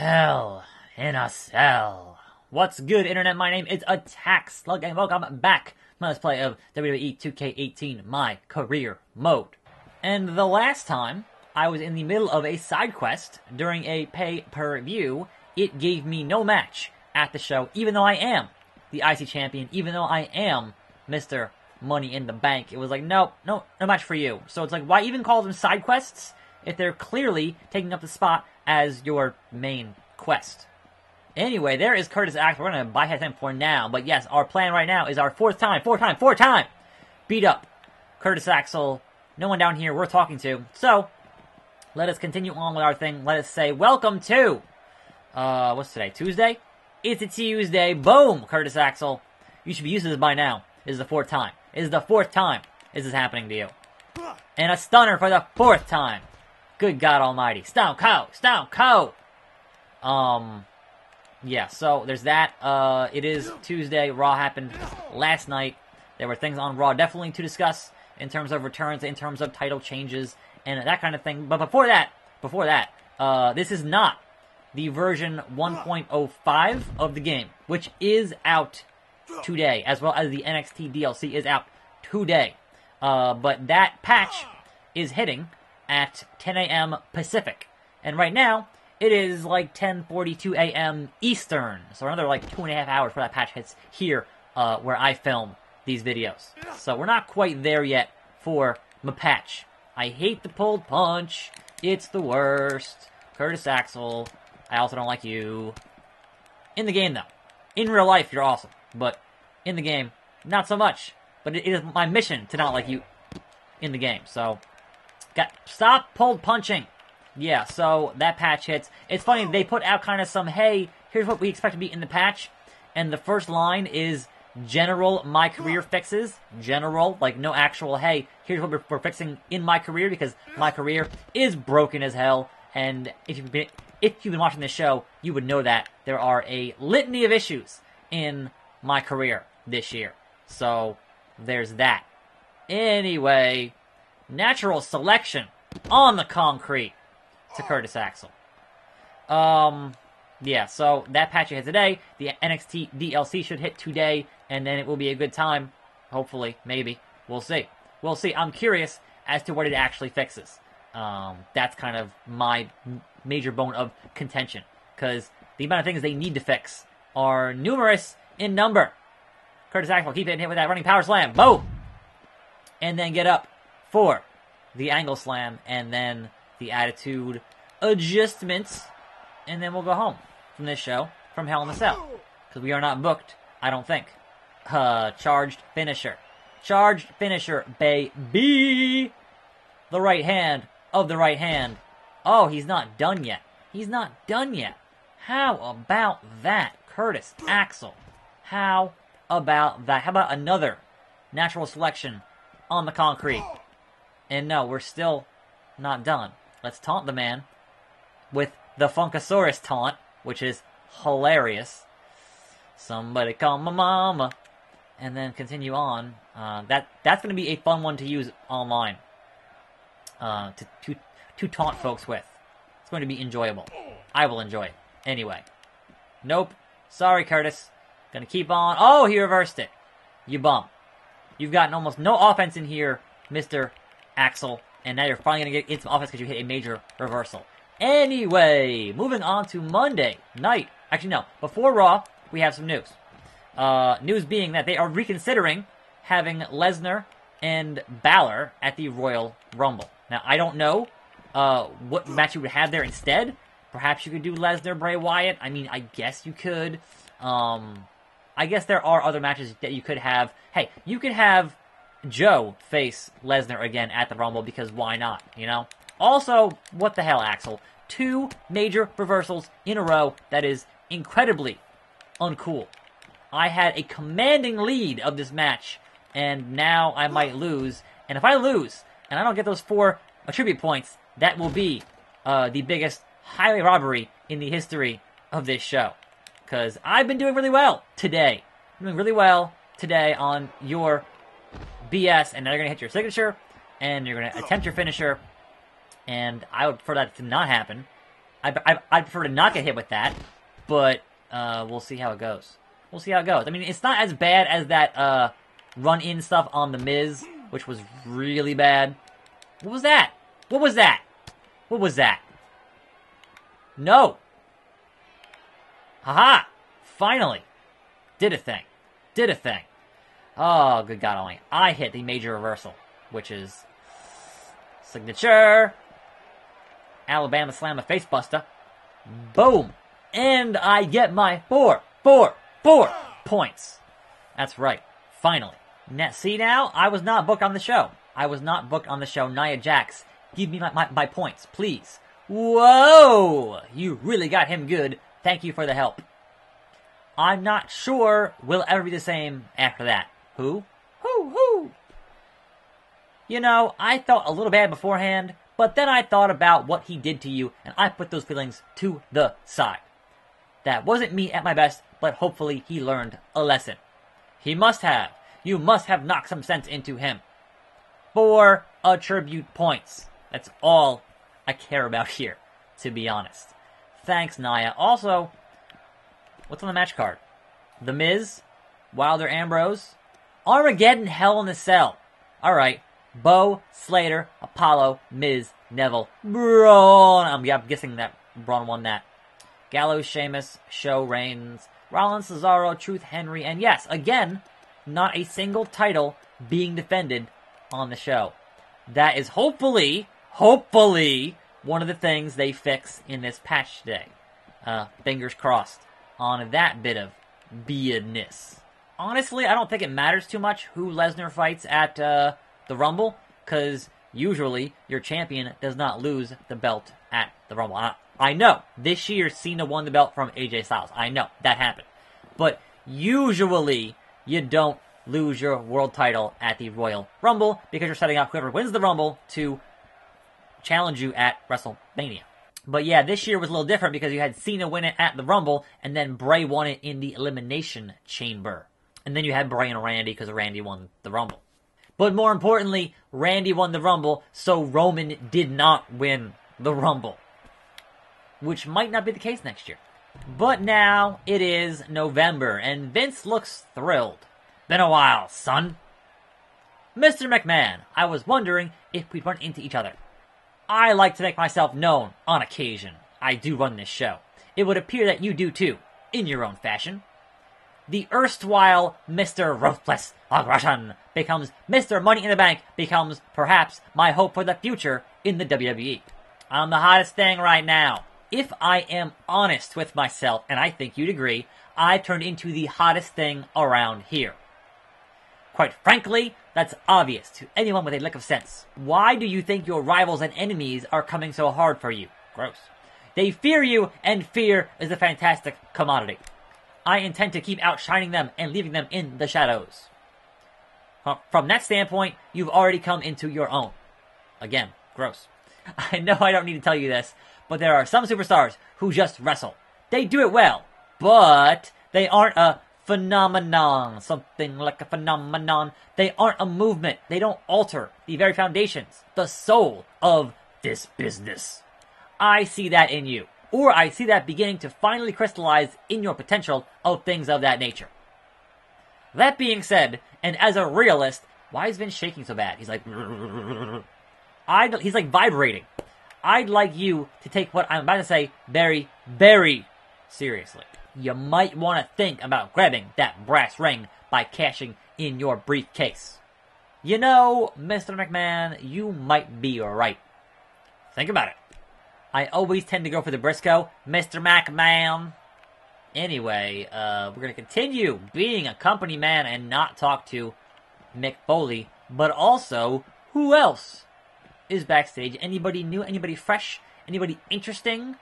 Hell in a Cell. What's good, Internet? My name is Attack Slug, and welcome back to my Let's Play of WWE 2K18, my career mode. And the last time I was in the middle of a side quest during a pay-per-view, it gave me no match at the show, even though I am the IC champion, even though I am Mr. Money in the Bank. It was like, no match for you. So it's like, why even call them side quests if they're clearly taking up the spot as your main quest? Anyway, there is Curtis Axel. We're going to bypass him for now. But yes, our plan right now is our fourth time, beat up Curtis Axel. No one down here we're talking to. So, let us continue on with our thing. Let us say, welcome to, what's today, Tuesday? It's a Tuesday. Boom, Curtis Axel. You should be used to this by now. This is the fourth time. This is the fourth time this is happening to you. And a stunner for the fourth time. Good God Almighty. Stone Cold. Yeah, so there's that. It is Tuesday. Raw happened last night. There were things on Raw definitely to discuss in terms of returns, in terms of title changes, and that kind of thing. But before that, this is not the version 1.05 of the game, which is out today, as well as the NXT DLC is out today. But that patch is hitting at 10 a.m. Pacific. And right now, it is like 10:42 a.m. Eastern. So another like 2.5 hours before that patch hits here where I film these videos. So we're not quite there yet for my patch. I hate the pulled punch. It's the worst. Curtis Axel. I also don't like you. In the game, though. In real life, you're awesome. But in the game, not so much. But it is my mission to not like you in the game. So, stop pulled punching. Yeah, so that patch hits. It's funny, they put out kind of some, hey, here's what we expect to be in the patch. And the first line is general my career fixes. General, like no actual, hey, here's what we're fixing in my career, because my career is broken as hell. And if you've been watching this show, you would know that there are a litany of issues in my career this year. So, there's that. Anyway, natural selection on the concrete to Curtis Axel. Yeah, so that patch hits today. The NXT DLC should hit today, and then it will be a good time. Hopefully, maybe. We'll see. We'll see. I'm curious as to what it actually fixes. That's kind of my major bone of contention, because the amount of things they need to fix are numerous in number. Curtis Axel, keep hitting hit with that running power slam. Boom! And then get up for the angle slam, and then the attitude adjustments, and then we'll go home from this show from Hell in a Cell, because we are not booked, I don't think. Charged finisher, baby. The right hand of the right hand. Oh, he's not done yet. How about that, Curtis Axel? How about that? How about another natural selection on the concrete? And no, we're still not done. Let's taunt the man with the Funkasaurus taunt, which is hilarious. Somebody call my mama. And then continue on. That's going to be a fun one to use online. To taunt folks with. It's going to be enjoyable. I will enjoy it. Anyway. Nope. Sorry, Curtis. Gonna keep on. Oh, he reversed it. You bum. You've gotten almost no offense in here, Mr. Axel. And now you're finally going to get into offense because you hit a major reversal. Anyway, moving on to Monday night. Actually, no. Before Raw, we have some news. News being that they are reconsidering having Lesnar and Balor at the Royal Rumble. Now, I don't know what match you would have there instead. Perhaps you could do Lesnar, Bray Wyatt. I mean, I guess you could. I guess there are other matches that you could have. Hey, you could have Joe face Lesnar again at the Rumble, because why not, you know? Also, what the hell, Axel? 2 major reversals in a row. That is incredibly uncool. I had a commanding lead of this match, and now I might lose. And if I lose, and I don't get those 4 attribute points, that will be the biggest highway robbery in the history of this show. Because I've been doing really well today. I'm doing really well today on your BS, and now you're going to hit your signature, and you're going to attempt your finisher, and I would prefer that to not happen. I'd prefer to not get hit with that, but we'll see how it goes. We'll see how it goes. I mean, it's not as bad as that run-in stuff on The Miz, which was really bad. What was that? What was that? What was that? No! Haha! Finally! Did a thing. Did a thing. Oh, good God only. I hit the major reversal, which is signature. Alabama Slam a face buster. Boom! And I get my four points. That's right. Finally. Now, see now? I was not booked on the show. I was not booked on the show. Nia Jax, give me my points, please. Whoa! You really got him good. Thank you for the help. I'm not sure we'll ever be the same after that. Who? Who? You know, I felt a little bad beforehand, but then I thought about what he did to you, and I put those feelings to the side. That wasn't me at my best, but hopefully he learned a lesson. He must have. You must have knocked some sense into him. 4 attribute points. That's all I care about here, to be honest. Thanks, Nia. Also, what's on the match card? The Miz, Wilder Ambrose, Armageddon Hell in a Cell. Alright. Bo, Slater, Apollo, Miz, Neville, Braun. I'm guessing that Braun won that. Gallows, Sheamus, Show, Reigns, Rollins, Cesaro, Truth, Henry, and yes, again, not a single title being defended on the show. That is hopefully, one of the things they fix in this patch today. Fingers crossed on that bit of beardness. Honestly, I don't think it matters too much who Lesnar fights at the Rumble, because usually your champion does not lose the belt at the Rumble. I know, this year Cena won the belt from AJ Styles. I know, that happened. But usually, you don't lose your world title at the Royal Rumble, because you're setting up whoever wins the Rumble to challenge you at WrestleMania. But yeah, this year was a little different because you had Cena win it at the Rumble, and then Bray won it in the Elimination Chamber. And then you had Bray and Randy because Randy won the Rumble. But more importantly, Randy won the Rumble, so Roman did not win the Rumble. Which might not be the case next year. But now it is November, and Vince looks thrilled. Been a while, son. Mr. McMahon, I was wondering if we'd run into each other. I like to make myself known on occasion. I do run this show. It would appear that you do too, in your own fashion. The erstwhile Mr. Ruthless Aggression becomes Mr. Money in the Bank, becomes perhaps my hope for the future in the WWE. I'm the hottest thing right now. If I am honest with myself, and I think you'd agree, I turned into the hottest thing around here. Quite frankly, that's obvious to anyone with a lick of sense. Why do you think your rivals and enemies are coming so hard for you? Gross. They fear you, and fear is a fantastic commodity. I intend to keep outshining them and leaving them in the shadows. From that standpoint, you've already come into your own. Again, gross. I know I don't need to tell you this, but there are some superstars who just wrestle. They do it well, but they aren't a phenomenon. Something like a phenomenon. They aren't a movement. They don't alter the very foundations, the soul of this business. I see that in you. Or I see that beginning to finally crystallize in your potential of things of that nature. That being said, and as a realist, why is Vince shaking so bad? He's like... he's like vibrating. I'd like you to take what I'm about to say very, very seriously. You might want to think about grabbing that brass ring by cashing in your briefcase. You know, Mr. McMahon, you might be right. Think about it. I always tend to go for the Briscoe, Mr. McMahon. Anyway, we're going to continue being a company man and not talk to Mick Foley. But also, who else is backstage? Anybody new? Anybody fresh? Anybody interesting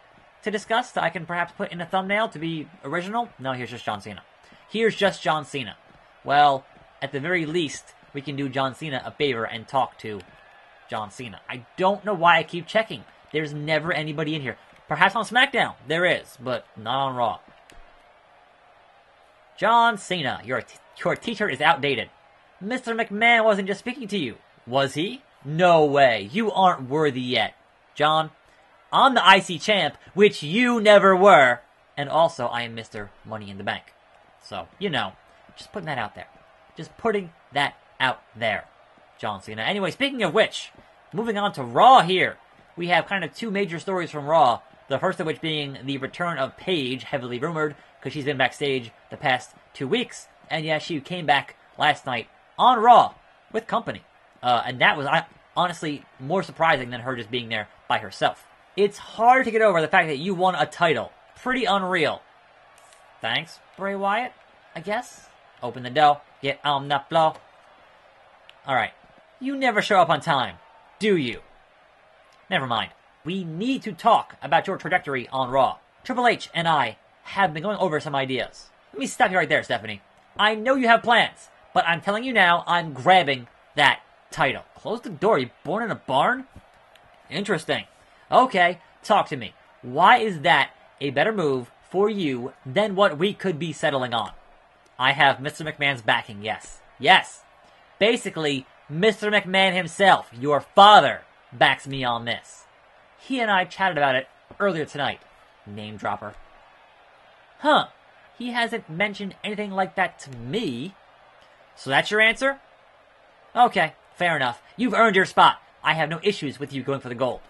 to discuss that I can perhaps put in a thumbnail to be original? No, here's just John Cena. Here's just John Cena. Well, at the very least, we can do John Cena a favor and talk to John Cena. I don't know why I keep checking. There's never anybody in here. Perhaps on SmackDown, there is, but not on Raw. John Cena, your teacher is outdated. Mr. McMahon wasn't just speaking to you, was he? No way, you aren't worthy yet. John, I'm the IC champ, which you never were. And also, I am Mr. Money in the Bank. So, you know, just putting that out there. Just putting that out there, John Cena. Anyway, speaking of which, moving on to Raw here. We have kind of two major stories from Raw. The first of which being the return of Paige, heavily rumored, because she's been backstage the past 2 weeks. And yeah, she came back last night on Raw with company. And that was honestly more surprising than her just being there by herself. It's hard to get over the fact that you won a title. Pretty unreal. Thanks, Bray Wyatt, I guess. Open the door, get on the floor. Alright, you never show up on time, do you? Never mind. We need to talk about your trajectory on Raw. Triple H and I have been going over some ideas. Let me stop you right there, Stephanie. I know you have plans, but I'm telling you now, I'm grabbing that title. Close the door, you born in a barn? Interesting. Okay, talk to me. Why is that a better move for you than what we could be settling on? I have Mr. McMahon's backing, yes. Yes. Basically, Mr. McMahon himself, your father, backs me on this. He and I chatted about it earlier tonight. Name dropper. Huh. He hasn't mentioned anything like that to me. So that's your answer? Okay, fair enough. You've earned your spot. I have no issues with you going for the gold.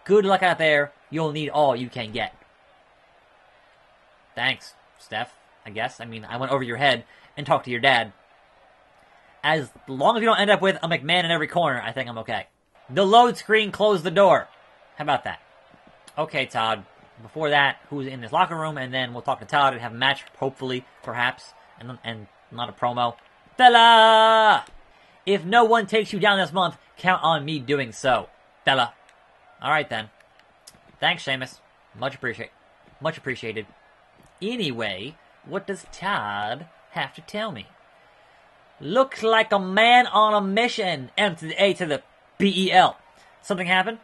Good luck out there. You'll need all you can get. Thanks, Steph, I guess. I mean, I went over your head and talked to your dad. As long as you don't end up with a McMahon in every corner, I think I'm okay. The load screen closed the door. How about that? Okay, Todd. Before that, who's in this locker room, and then we'll talk to Todd and have a match, hopefully, perhaps, and not a promo. Fella! If no one takes you down this month, count on me doing so. Fella. Alright then. Thanks, Sheamus. Much appreciated. Anyway, what does Todd have to tell me? Looks like a man on a mission. M to the A to the B-E-L. Something happened?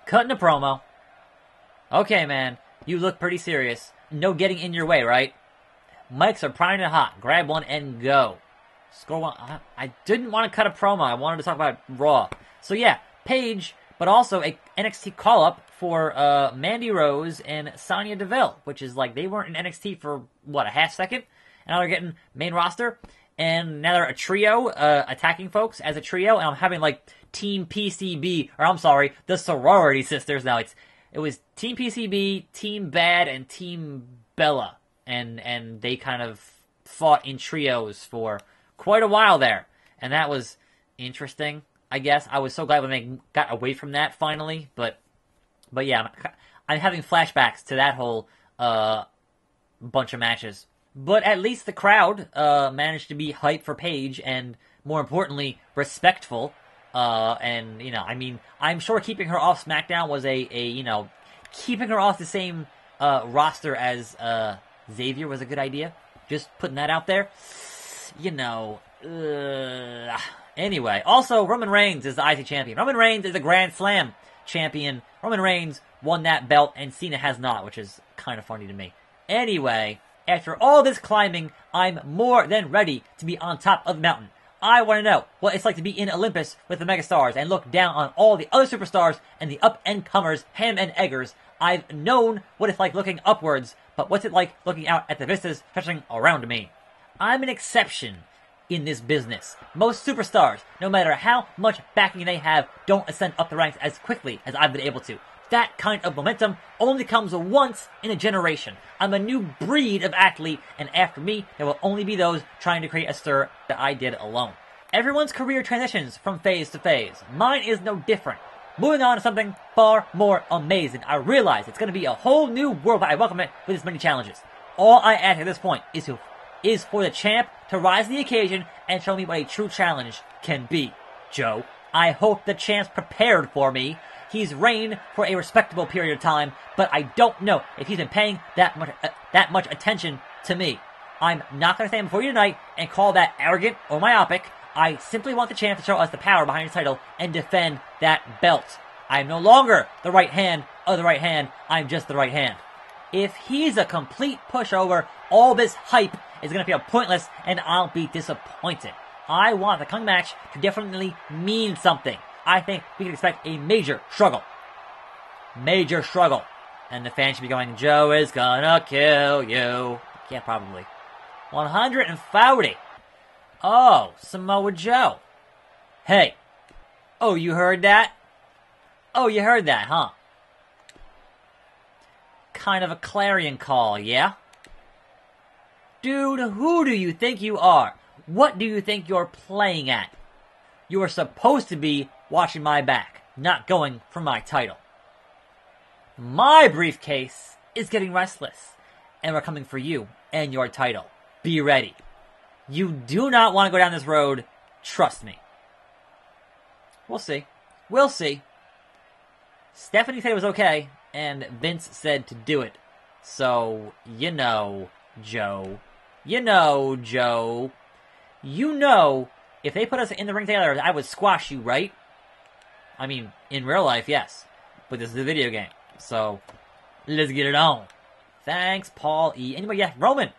Cutting a promo. Okay, man. You look pretty serious. No getting in your way, right? Mics are primed and hot. Grab one and go. Score one. I didn't want to cut a promo. I wanted to talk about Raw. So yeah, Paige, but also a NXT call-up for Mandy Rose and Sonya Deville, which is like they weren't in NXT for, what, a half second? And now they're getting main roster. And now they're a trio, attacking folks as a trio. And I'm having like Team PCB, or I'm sorry, the Sorority Sisters. Now it was Team PCB, Team Bad, and Team Bella. And they kind of fought in trios for quite a while there. And that was interesting, I guess. I was so glad when they got away from that finally. But yeah, I'm having flashbacks to that whole bunch of matches. But at least the crowd managed to be hyped for Paige and, more importantly, respectful. And, you know, I mean, I'm sure keeping her off SmackDown was keeping her off the same roster as Xavier was a good idea. Just putting that out there. You know, anyway. Also, Roman Reigns is the IC champion. Roman Reigns is a Grand Slam champion. Roman Reigns won that belt, and Cena has not, which is kind of funny to me. Anyway, after all this climbing, I'm more than ready to be on top of the mountain. I want to know what it's like to be in Olympus with the megastars and look down on all the other superstars and the up-and-comers, ham and eggers. I've known what it's like looking upwards, but what's it like looking out at the vistas stretching around me? I'm an exception in this business. Most superstars, no matter how much backing they have, don't ascend up the ranks as quickly as I've been able to. That kind of momentum only comes once in a generation. I'm a new breed of athlete, and after me, there will only be those trying to create a stir that I did alone. Everyone's career transitions from phase to phase. Mine is no different. Moving on to something far more amazing. I realize it's going to be a whole new world, but I welcome it with as many challenges. All I ask at this point is for the champ to rise to the occasion and show me what a true challenge can be. Joe, I hope the champ's prepared for me. He's reigned for a respectable period of time, but I don't know if he's been paying that much attention to me. I'm not going to stand before you tonight and call that arrogant or myopic. I simply want the champ to show us the power behind his title and defend that belt. I am no longer the right hand of the right hand. I'm just the right hand. If he's a complete pushover, all this hype is going to feel pointless and I'll be disappointed. I want the coming match to definitely mean something. I think we can expect a major struggle. Major struggle. And the fans should be going, Joe is gonna kill you. Yeah, probably. 140. Oh, Samoa Joe. Hey. Oh, you heard that? Oh, you heard that, huh? Kind of a clarion call, yeah? Dude, who do you think you are? What do you think you're playing at? You are supposed to be watching my back, not going for my title. My briefcase is getting restless, and we're coming for you and your title. Be ready. You do not want to go down this road. Trust me. We'll see. We'll see. Stephanie said it was okay, and Vince said to do it. So, you know, Joe. You know, Joe. You know, if they put us in the ring together, I would squash you, right? I mean, in real life, yes. But this is a video game. So, let's get it on. Thanks, Paul E. Anyway, yeah, Roman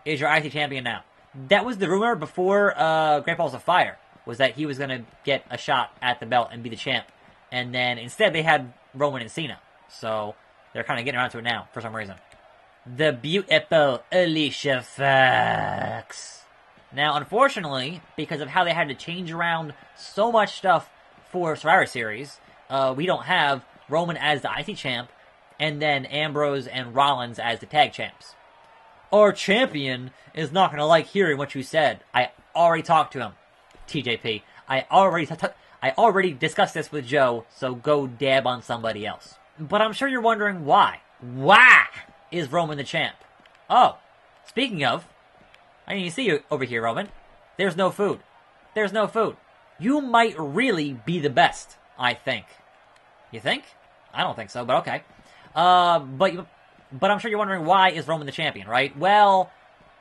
is your IC champion now. That was the rumor before Great Balls of Fire, was that he was going to get a shot at the belt and be the champ. And then instead they had Roman and Cena. So, they're kind of getting around to it now, for some reason. The beautiful Alicia Fox. Now, unfortunately, because of how they had to change around so much stuff for Survivor Series, we don't have Roman as the IC champ, and then Ambrose and Rollins as the tag champs. Our champion is not going to like hearing what you said. I already talked to him, TJP. I already discussed this with Joe, so go dab on somebody else. But I'm sure you're wondering why. Why is Roman the champ? Oh, speaking of, I didn't even see you over here, Roman. There's no food. There's no food. You might really be the best, I think. You think? I don't think so, but okay. But I'm sure you're wondering why is Roman the champion, right? Well,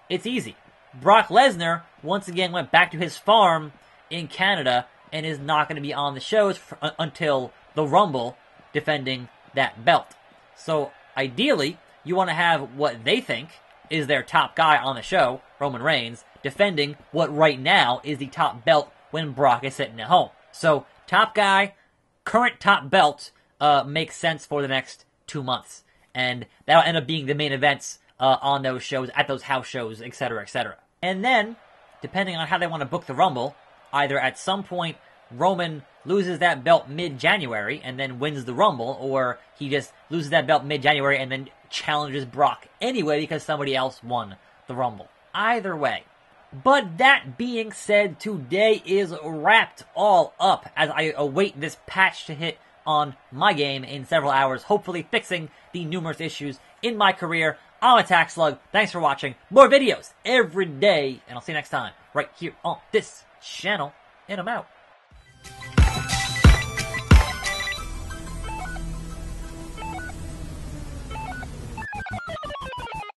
it's easy. Brock Lesnar once again went back to his farm in Canada and is not going to be on the shows until the Rumble defending that belt. So ideally, you want to have what they think is their top guy on the show, Roman Reigns, defending what right now is the top belt when Brock is sitting at home. So top guy, current top belt makes sense for the next 2 months. And that'll end up being the main events on those shows, at those house shows, etc., etc. And then, depending on how they want to book the Rumble, either at some point Roman loses that belt mid-January and then wins the Rumble, or he just loses that belt mid-January and then challenges Brock anyway because somebody else won the Rumble. Either way. But that being said, today is wrapped all up as I await this patch to hit on my game in several hours, hopefully fixing the numerous issues in my career. I'm Attack Slug. Thanks for watching. More videos every day, and I'll see you next time right here on this channel, and I'm out.